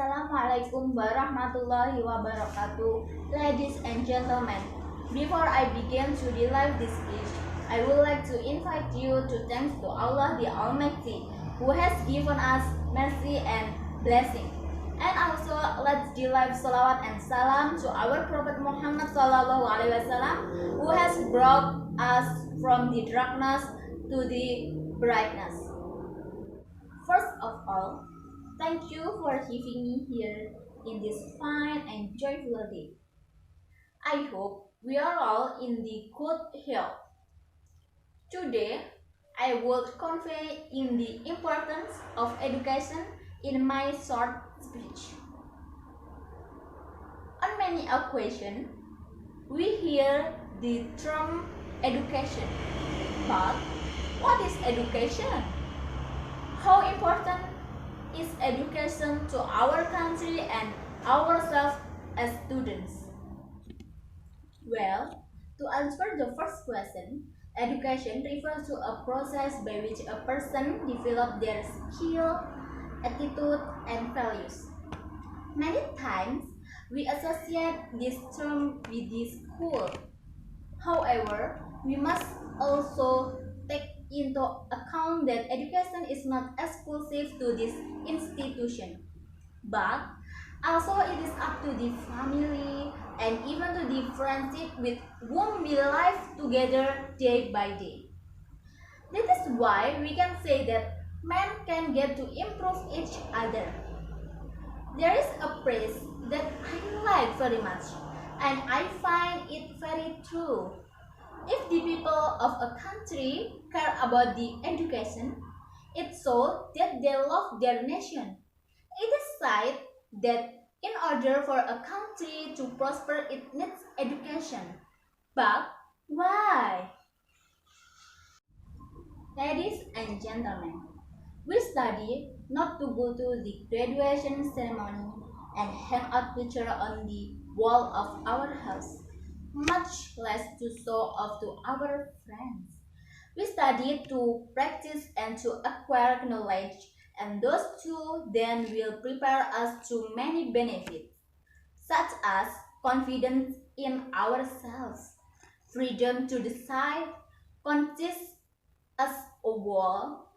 Assalamualaikum warahmatullahi wabarakatuh. Ladies and gentlemen, before I begin to deliver this speech, I would like to invite you to thank to Allah the Almighty, who has given us mercy and blessing. And also, let's deliver salawat and salam to our Prophet Muhammad SAW, who has brought us from the darkness to the brightness. First of all, thank you for having me here in this fine and joyful day. I hope we are all in the good health. Today, I will convey in the importance of education in my short speech. On many occasions, we hear the term education. But what is education? How important is education to our country and ourselves as students? Well, to answer the first question, education refers to a process by which a person develops their skill, attitude, and values. Many times, we associate this term with the school. However, we must also take into account that education is not exclusive to this institution, but also it is up to the family and even to the friendship with whom we live together day by day. That is why we can say that men can get to improve each other. There is a phrase that I like very much, and I find it very true. If the people of a country care about the education, it shows that they love their nation. It is said that in order for a country to prosper, it needs education. But why? Ladies and gentlemen, we study not to go to the graduation ceremony and hang out picture on the wall of our house, much less to show off to our friends. We study to practice and to acquire knowledge, and those two then will prepare us to many benefits, such as confidence in ourselves, freedom to decide, consist as a whole,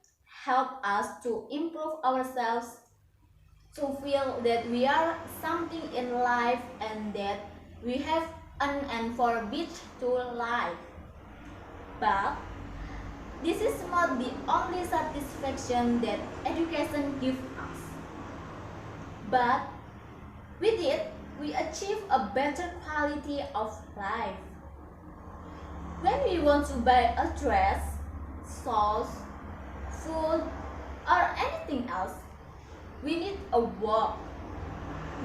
help us to improve ourselves, to feel that we are something in life and that we have an and forbid to life. But this is not the only satisfaction that education gives us. But with it, we achieve a better quality of life. When we want to buy a dress, sauce, food, or anything else, we need a work,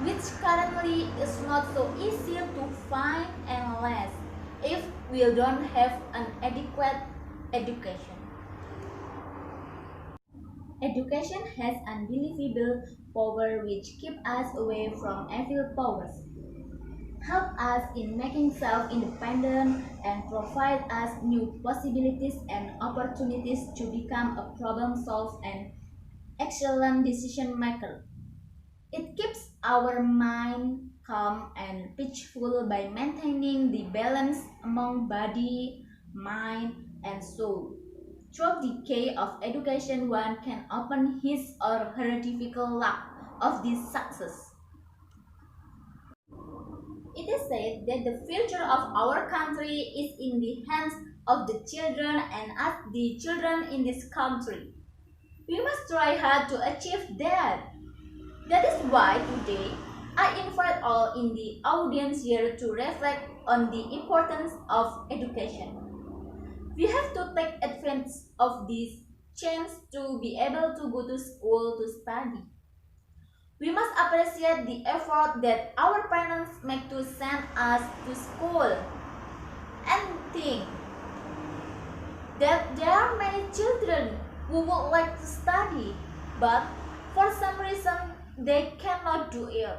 which currently is not so easy to find unless if we don't have an adequate education. Education has unbelievable power which keep us away from evil powers, help us in making self-independent, and provide us new possibilities and opportunities to become a problem solver and excellent decision maker. It keeps our mind calm and peaceful by maintaining the balance among body, mind, and soul. Through the key of education, one can open his or her difficult luck of this success. It is said that the future of our country is in the hands of the children and as the children in this country. We must try hard to achieve that. That is why today I invite all in the audience here to reflect on the importance of education. We have to take advantage of this chance to be able to go to school to study. We must appreciate the effort that our parents make to send us to school and think that there are many children who would like to study, but for some reason they cannot do it.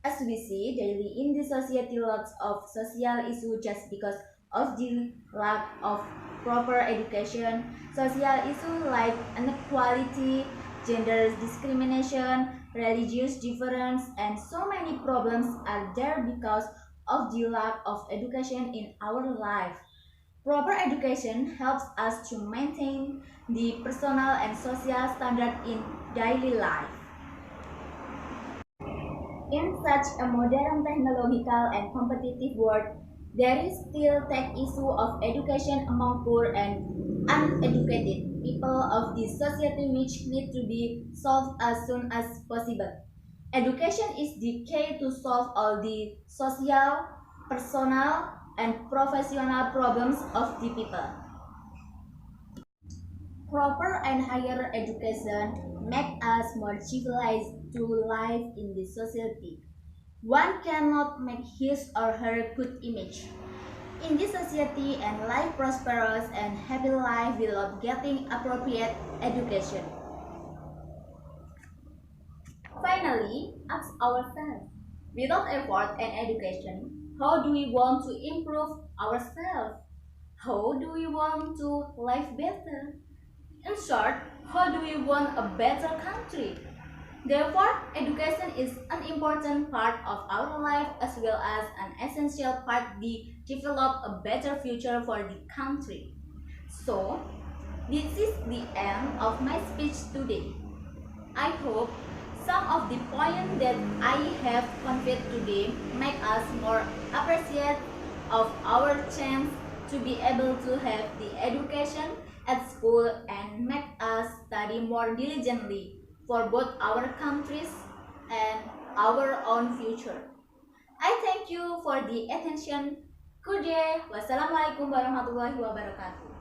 As we see daily in the society, lots of social issues just because of the lack of proper education. Social issues like inequality, Gender discrimination, religious difference, and so many problems are there because of the lack of education in our life. Proper education helps us to maintain the personal and social standard in daily life. In such a modern technological and competitive world, there is still the issue of education among poor and uneducated people of the society which need to be solved as soon as possible. Education is the key to solve all the social, personal, and professional problems of the people. Proper and higher education make us more civilized to live in the society. One cannot make his or her good image in this society and live prosperous and happy life without getting appropriate education. Finally, ask ourselves, without effort and education, how do we want to improve ourselves? How do we want to live better? In short, how do we want a better country? Therefore, education is an important part of our life as well as an essential part to develop a better future for the country. So, this is the end of my speech today. I hope some of the points that I have conveyed today make us more appreciate of our chance to be able to have the education at school and make us study more diligently for both our countries and our own future. I thank you for the attention. Good day. Wassalamualaikum warahmatullahi wabarakatuh.